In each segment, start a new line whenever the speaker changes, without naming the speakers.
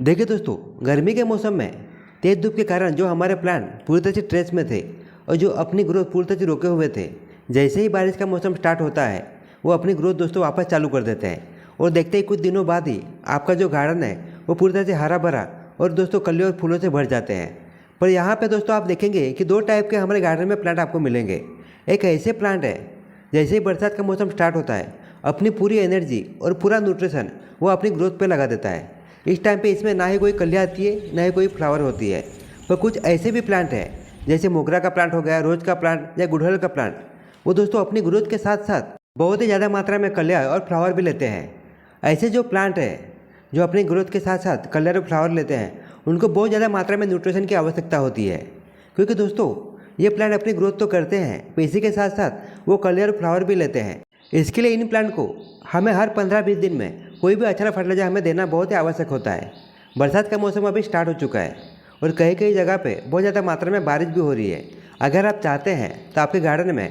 देखिए दोस्तों, गर्मी के मौसम में तेज धूप के कारण जो हमारे प्लांट पूरी तरह से स्ट्रेस में थे और जो अपनी ग्रोथ पूरी तरह से रोके हुए थे, जैसे ही बारिश का मौसम स्टार्ट होता है वो अपनी ग्रोथ दोस्तों वापस चालू कर देते हैं। और देखते ही कुछ दिनों बाद ही आपका जो गार्डन है वो पूरी तरह से हरा भरा और दोस्तों कलियों और फूलों से भर जाते हैं। पर यहाँ पे दोस्तों आप देखेंगे कि दो टाइप के हमारे गार्डन में प्लांट आपको मिलेंगे। एक ऐसे प्लांट है, जैसे ही बरसात का मौसम स्टार्ट होता है अपनी पूरी एनर्जी और पूरा न्यूट्रिशन वो अपनी ग्रोथ पे लगा देता है। इस टाइम पे इसमें ना ही कोई कलियाँ आती है ना ही कोई फ्लावर होती है। पर कुछ ऐसे भी प्लांट हैं, जैसे मोगरा का प्लांट हो गया, रोज का प्लांट या गुड़हल का प्लांट, वो दोस्तों अपनी ग्रोथ के साथ साथ बहुत ही ज़्यादा मात्रा में कलियाँ और फ्लावर भी लेते हैं। ऐसे जो प्लांट है जो अपनी ग्रोथ के साथ साथ कलियाँ और फ्लावर लेते हैं, उनको बहुत ज़्यादा मात्रा में न्यूट्रिशन की आवश्यकता होती है। क्योंकि दोस्तों ये प्लांट अपनी ग्रोथ तो करते हैं, पर इसी के साथ साथ वो कलियाँ और फ्लावर भी लेते हैं। इसके लिए इन प्लांट को हमें हर 15-20 दिन में कोई भी अच्छा फर्टिलाइजर हमें देना बहुत ही आवश्यक होता है। बरसात का मौसम अभी स्टार्ट हो चुका है और कई कई जगह पे बहुत ज़्यादा मात्रा में बारिश भी हो रही है। अगर आप चाहते हैं तो आपके गार्डन में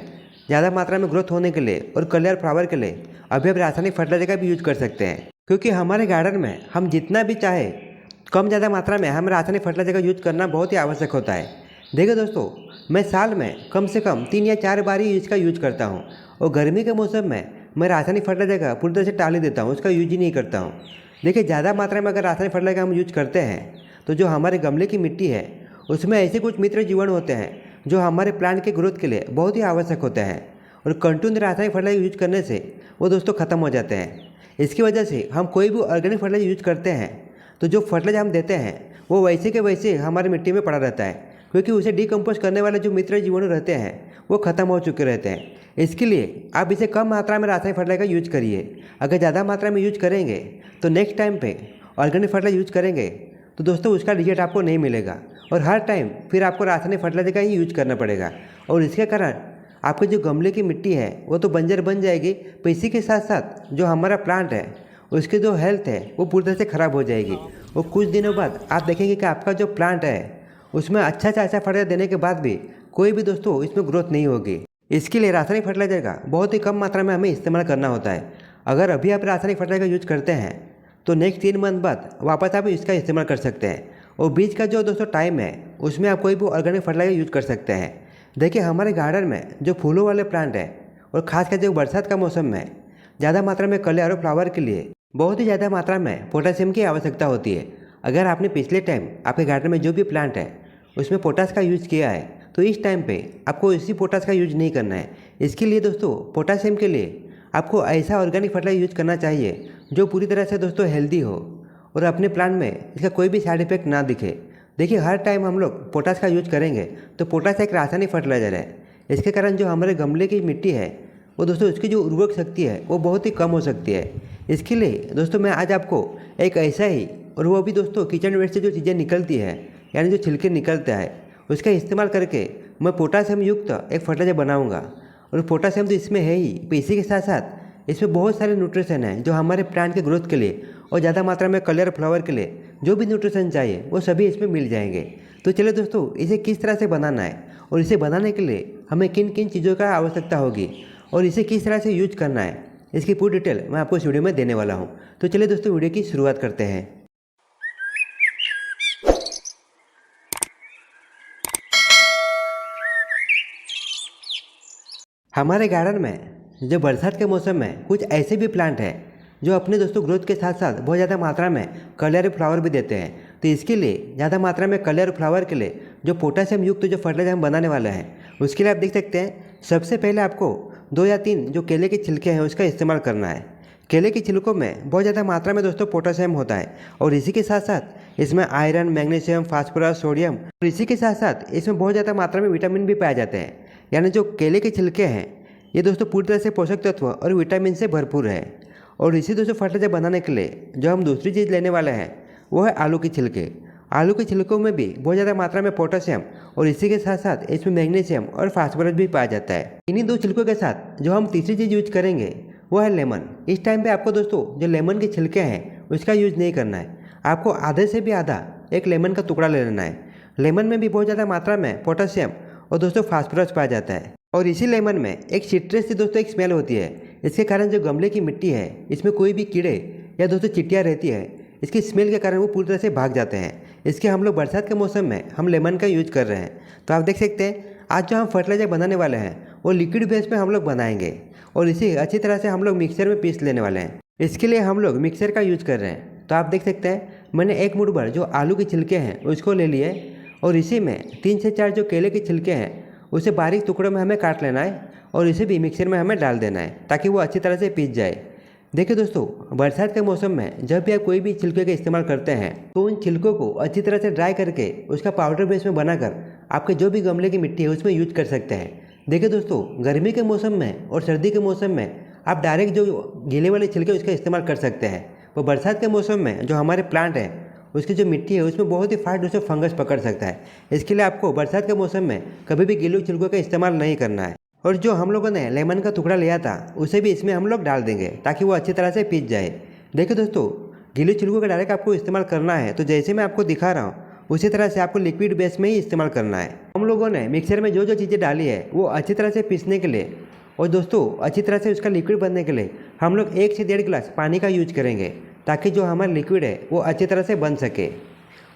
ज़्यादा मात्रा में ग्रोथ होने के लिए और कलर फ्लावर के लिए अभी आप रासायनिक फर्टिलाइजर का भी यूज कर सकते हैं। क्योंकि हमारे गार्डन में हम जितना भी चाहे कम ज़्यादा मात्रा में हमें रासायनिक फर्टिलाइजर का यूज करना बहुत ही आवश्यक होता है। देखिए दोस्तों, मैं साल में कम से कम 3 या 4 बार ही इसका यूज करता हूँ और गर्मी के मौसम में मैं रासायनिक फर्टिलाइजर का पूरी तरह से टाल ही देता हूँ, उसका यूज ही नहीं करता हूँ। देखिए ज़्यादा मात्रा में अगर रासायनिक फर्टिलाइजर हम यूज करते हैं तो जो हमारे गमले की मिट्टी है उसमें ऐसे कुछ मित्र जीवाणु होते हैं जो हमारे प्लांट के ग्रोथ के लिए बहुत ही आवश्यक होते हैं और कंटिन्यू रासायनिक फर्टिलाइजर यूज करने से वो दोस्तों ख़त्म हो जाते हैं। इसकी वजह से हम कोई भी ऑर्गेनिक फर्टिलाइजर यूज करते हैं तो जो फर्टिलाइजर हम देते हैं वो वैसे के वैसे हमारी मिट्टी में पड़ा रहता है, क्योंकि उसे डिकम्पोज करने वाले जो मित्र जीवाणु रहते हैं वो ख़त्म हो चुके रहते हैं। इसके लिए आप इसे कम मात्रा में रासायनिक फर्टिलाइजर का यूज करिए। अगर ज़्यादा मात्रा में यूज करेंगे तो नेक्स्ट टाइम पे ऑर्गेनिक फर्टिलाइजर यूज करेंगे तो दोस्तों उसका रिजल्ट आपको नहीं मिलेगा और हर टाइम फिर आपको रासायनिक फर्टिलाइजर का ही यूज करना पड़ेगा। और इसके कारण आपके जो गमले की मिट्टी है वो तो बंजर बन जाएगी, पर इसी के साथ साथ जो हमारा प्लांट है उसकी जो हेल्थ है वो पूरी तरह से ख़राब हो जाएगी। और कुछ दिनों बाद आप देखेंगे कि आपका जो प्लांट है उसमें अच्छा से अच्छा फर्टिलाइजर देने के बाद भी कोई भी दोस्तों इसमें ग्रोथ नहीं होगी। इसके लिए रासायनिक फर्टिलाइजर का बहुत ही कम मात्रा में हमें इस्तेमाल करना होता है। अगर अभी आप रासायनिक फर्टिलाइजर यूज करते हैं तो नेक्स्ट 3 मंथ बाद वापस आप इसका इस्तेमाल कर सकते हैं। और बीच का जो दोस्तों टाइम है उसमें आप कोई भी ऑर्गेनिक फर्टिलाइजर यूज कर सकते हैं। देखिए हमारे गार्डन में जो फूलों वाले प्लांट है और खासकर जो बरसात का मौसम में ज़्यादा मात्रा में कलियाँ और फ्लावर के लिए बहुत ही ज़्यादा मात्रा में पोटेशियम की आवश्यकता होती है। अगर आपने पिछले टाइम आपके गार्डन में जो भी प्लांट है उसमें पोटास का यूज़ किया है तो इस टाइम पे आपको इसी पोटास का यूज नहीं करना है। इसके लिए दोस्तों पोटासियम के लिए आपको ऐसा ऑर्गेनिक फर्टिलाइजर यूज करना चाहिए जो पूरी तरह से दोस्तों हेल्दी हो और अपने प्लांट में इसका कोई भी साइड इफेक्ट ना दिखे। देखिए हर टाइम हम लोग पोटास का यूज करेंगे तो पोटास एक रासायनिक फर्टिलाइजर है। इसके कारण जो हमारे गमले की मिट्टी है वो दोस्तों उसकी जो उर्वरक शक्ति है वो बहुत ही कम हो सकती है। इसके लिए दोस्तों मैं आज आपको एक ऐसा ही, और वो भी दोस्तों किचन वेस्ट से जो चीज़ें निकलती है यानी जो छिलके निकलता है उसका इस्तेमाल करके मैं पोटासियम युक्त एक फर्टिलाइजर बनाऊंगा। और पोटासियम तो इसमें है ही, पर इसी के साथ साथ इसमें बहुत सारे न्यूट्रिशन हैं जो हमारे प्लांट के ग्रोथ के लिए और ज़्यादा मात्रा में कलर फ्लावर के लिए जो भी न्यूट्रिशन चाहिए वो सभी इसमें मिल जाएंगे। तो चलिए दोस्तों इसे किस तरह से बनाना है और इसे बनाने के लिए हमें किन किन चीज़ों का आवश्यकता होगी और इसे किस तरह से यूज करना है, इसकी पूरी डिटेल मैं आपको इस वीडियो में देने वाला हूँ। तो चलिए दोस्तों वीडियो की शुरुआत करते हैं। हमारे गार्डन में जो बरसात के मौसम में कुछ ऐसे भी प्लांट हैं जो अपने दोस्तों ग्रोथ के साथ साथ बहुत ज़्यादा मात्रा में कलर और फ्लावर भी देते हैं। तो इसके लिए ज़्यादा मात्रा में कलर और फ्लावर के लिए जो पोटासियम युक्त जो फर्टिलाइजर हम बनाने वाले हैं उसके लिए आप देख सकते हैं सबसे पहले आपको 2 या 3 जो केले के छिलके हैं उसका इस्तेमाल करना है। केले के छिलकों में बहुत ज़्यादा मात्रा में दोस्तों पोटासियम होता है और इसी के साथ साथ इसमें आयरन, मैग्नीशियम, फास्फोरस, सोडियम और इसी के साथ साथ इसमें बहुत ज़्यादा मात्रा में विटामिन भी पाए जाते हैं। यानी जो केले के छिलके हैं ये दोस्तों पूरी तरह से पोषक तत्व और विटामिन से भरपूर है। और इसी दोस्तों फर्टिलाइजर बनाने के लिए जो हम दूसरी चीज़ लेने वाले हैं वो है आलू के छिलके। आलू के छिलकों में भी बहुत ज़्यादा मात्रा में पोटेशियम और इसी के साथ साथ इसमें मैग्नीशियम और फास्फोरस भी पाया जाता है। इन्हीं 2 छिलकों के साथ जो हम तीसरी चीज़ यूज करेंगे वो है लेमन। इस टाइम पे आपको दोस्तों जो लेमन के छिलके हैं उसका यूज नहीं करना है। आपको आधे से भी आधा एक लेमन का टुकड़ा ले लेना है। लेमन में भी बहुत ज़्यादा मात्रा में पोटेशियम और दोस्तों फास्फोरस पाया जाता है और इसी लेमन में एक सिट्रस से दोस्तों एक स्मेल होती है। इसके कारण जो गमले की मिट्टी है इसमें कोई भी कीड़े या दोस्तों चिट्टियाँ रहती है इसकी स्मेल के कारण वो पूरी तरह से भाग जाते हैं। इसके हम लोग बरसात के मौसम में हम लेमन का यूज कर रहे हैं। तो आप देख सकते हैं आज जो हम फर्टिलाइजर बनाने वाले हैं वो लिक्विड बेस में हम लोग बनाएंगे और इसे अच्छी तरह से हम लोग मिक्सर में पीस लेने वाले हैं। इसके लिए हम लोग मिक्सर का यूज कर रहे हैं। तो आप देख सकते हैं मैंने एक मुट्ठी भर जो आलू के छिलके हैं उसको ले लिए और इसी में 3 से 4 जो केले के छिलके हैं उसे बारीक टुकड़ों में हमें काट लेना है और इसे भी मिक्सर में हमें डाल देना है ताकि वो अच्छी तरह से पीस जाए। देखिए दोस्तों, बरसात के मौसम में जब भी आप कोई भी छिलके का इस्तेमाल करते हैं तो उन छिलकों को अच्छी तरह से ड्राई करके उसका पाउडर बेस में बनाकर आपके जो भी गमले की मिट्टी है उसमें यूज कर सकते हैं। देखिए दोस्तों, गर्मी के मौसम में और सर्दी के मौसम में आप डायरेक्ट जो गीले वाले छिलके उसका इस्तेमाल कर सकते हैं। वो बरसात के मौसम में जो हमारे प्लांट है उसकी जो मिट्टी है उसमें बहुत ही फास्ट उससे फंगस पकड़ सकता है। इसके लिए आपको बरसात के मौसम में कभी भी गीले छिलकों का इस्तेमाल नहीं करना है। और जो हम लोगों ने लेमन का टुकड़ा लिया था उसे भी इसमें हम लोग डाल देंगे ताकि वो अच्छी तरह से पीस जाए। देखिए दोस्तों, गीले छिलकों का डायरेक्ट आपको इस्तेमाल करना है तो जैसे मैं आपको दिखा रहा हूँ उसी तरह से आपको लिक्विड बेस में ही इस्तेमाल करना है। हम लोगों ने मिक्सर में जो जो चीज़ें डाली है वो अच्छी तरह से पीसने के लिए और दोस्तों अच्छी तरह से उसका लिक्विड बनने के लिए हम लोग 1 से 1.5 गिलास पानी का यूज करेंगे ताकि जो हमारा लिक्विड है वो अच्छी तरह से बन सके।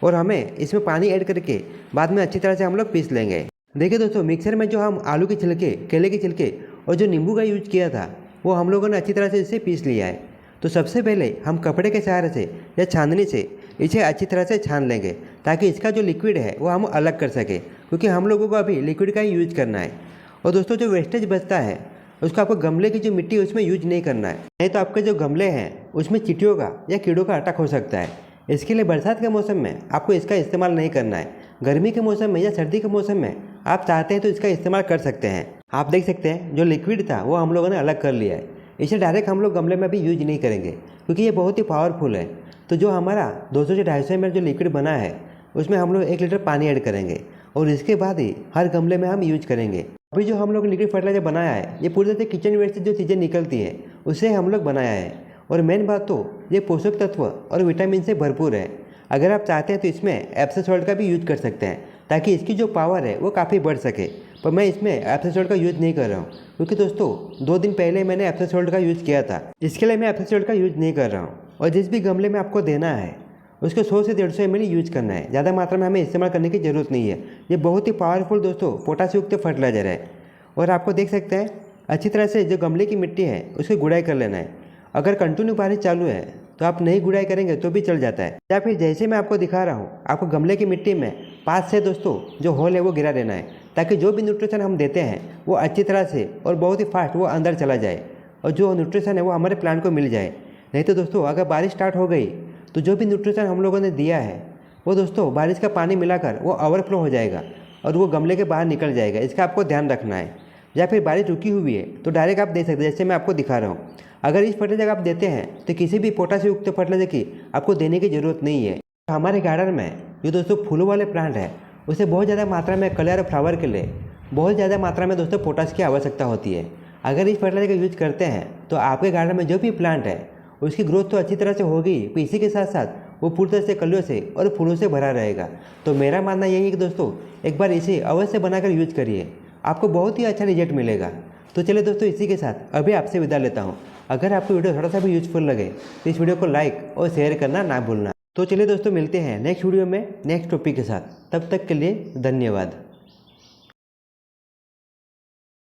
और हमें इसमें पानी ऐड करके बाद में अच्छी तरह से हम लोग पीस लेंगे। देखिए दोस्तों, मिक्सर में जो हम आलू के छिलके, केले के छिलके और जो नींबू का यूज किया था वो हम लोगों ने अच्छी तरह से इसे पीस लिया है। तो सबसे पहले हम कपड़े के सहारे से या छाननी से इसे अच्छी तरह से छान लेंगे ताकि इसका जो लिक्विड है वो हम अलग कर सके, क्योंकि हम लोगों को अभी लिक्विड का ही यूज करना है। और दोस्तों, जो वेस्टेज बचता है उसको आपको गमले की जो मिट्टी है उसमें यूज नहीं करना है, नहीं तो आपके जो गमले हैं उसमें चींटियों का या कीड़ों का अटैक हो सकता है। इसके लिए बरसात के मौसम में आपको इसका इस्तेमाल नहीं करना है। गर्मी के मौसम में या सर्दी के मौसम में आप चाहते हैं तो इसका इस्तेमाल कर सकते हैं। आप देख सकते हैं जो लिक्विड था वो हम लोगों ने अलग कर लिया है। इसे डायरेक्ट हम लोग गमले में भी यूज नहीं करेंगे क्योंकि ये बहुत ही पावरफुल है। तो जो हमारा 200 से 250 ml जो लिक्विड बना है उसमें हम लोग 1 लीटर पानी ऐड करेंगे और इसके बाद ही हर गमले में हम यूज करेंगे। अभी जो हम लोग लिक्विड फर्टिलाइजर बनाया है ये पूरी तरह से किचन वेस्ट से जो चीज़ें निकलती है उससे हम लोग बनाया है। और मेन बात तो ये पोषक तत्व और विटामिन से भरपूर है। अगर आप चाहते हैं तो इसमें एप्सम सॉल्ट का भी यूज कर सकते हैं ताकि इसकी जो पावर है वो काफ़ी बढ़ सके। पर मैं इसमें एप्सम सॉल्ट का यूज़ नहीं कर रहा हूँ क्योंकि दोस्तों 2 दिन पहले मैंने एप्सम सॉल्ट का यूज़ किया था। इसके लिए मैं एप्सम सॉल्ट का यूज़ नहीं कर रहा हूँ। और जिस भी गमले में आपको देना है उसको 100 से 150 ml यूज करना है। ज़्यादा मात्रा में हमें इस्तेमाल करने की ज़रूरत नहीं है। ये बहुत ही पावरफुल दोस्तों पोटाश युक्त फर्टिलाइजर है। और आपको देख सकते हैं अच्छी तरह से जो गमले की मिट्टी है उसकी गुड़ाई कर लेना है। अगर कंटिन्यू बारिश चालू है तो आप नहीं गुड़ाई करेंगे तो भी चल जाता है, या फिर जैसे मैं आपको दिखा रहा हूँ आपको गमले की मिट्टी में 5 से दोस्तों जो होल है वो गिरा देना है ताकि जो भी न्यूट्रिशन हम देते हैं वो अच्छी तरह से और बहुत ही फास्ट वो अंदर चला जाए और जो न्यूट्रिशन है वो हमारे प्लांट को मिल जाए। नहीं तो दोस्तों अगर बारिश स्टार्ट हो गई तो जो भी न्यूट्रिशन हम लोगों ने दिया है वो दोस्तों बारिश का पानी मिलाकर वो ओवरफ्लो हो जाएगा और वो गमले के बाहर निकल जाएगा। इसका आपको ध्यान रखना है। या फिर बारिश रुकी हुई है तो डायरेक्ट आप दे सकते हैं जैसे मैं आपको दिखा रहा हूँ। अगर इस फर्टिलाइजर आप देते हैं तो किसी भी पोटाश युक्त फर्टिलाइजर की आपको देने की ज़रूरत नहीं है। हमारे गार्डन में जो दोस्तों फूलों वाले प्लांट है उसे बहुत ज़्यादा मात्रा में कलर और फ्लावर के लिए बहुत ज़्यादा मात्रा में दोस्तों पोटाश की आवश्यकता होती है। अगर इस फर्टिलाइजर का यूज करते हैं तो आपके गार्डन में जो भी प्लांट है उसकी ग्रोथ तो अच्छी तरह से होगी, इसी के साथ साथ वो पूरी तरह से कलियों से और फूलों से भरा रहेगा। तो मेरा मानना यही है कि दोस्तों एक बार इसे अवश्य बनाकर यूज करिए, आपको बहुत ही अच्छा रिजल्ट मिलेगा। तो चलिए दोस्तों, इसी के साथ अभी आपसे विदा लेता हूँ। अगर आपको वीडियो थोड़ा सा भी यूजफुल लगे तो इस वीडियो को लाइक और शेयर करना ना भूलना। तो चलिए दोस्तों, मिलते हैं नेक्स्ट वीडियो में नेक्स्ट टॉपिक के साथ। तब तक के लिए धन्यवाद।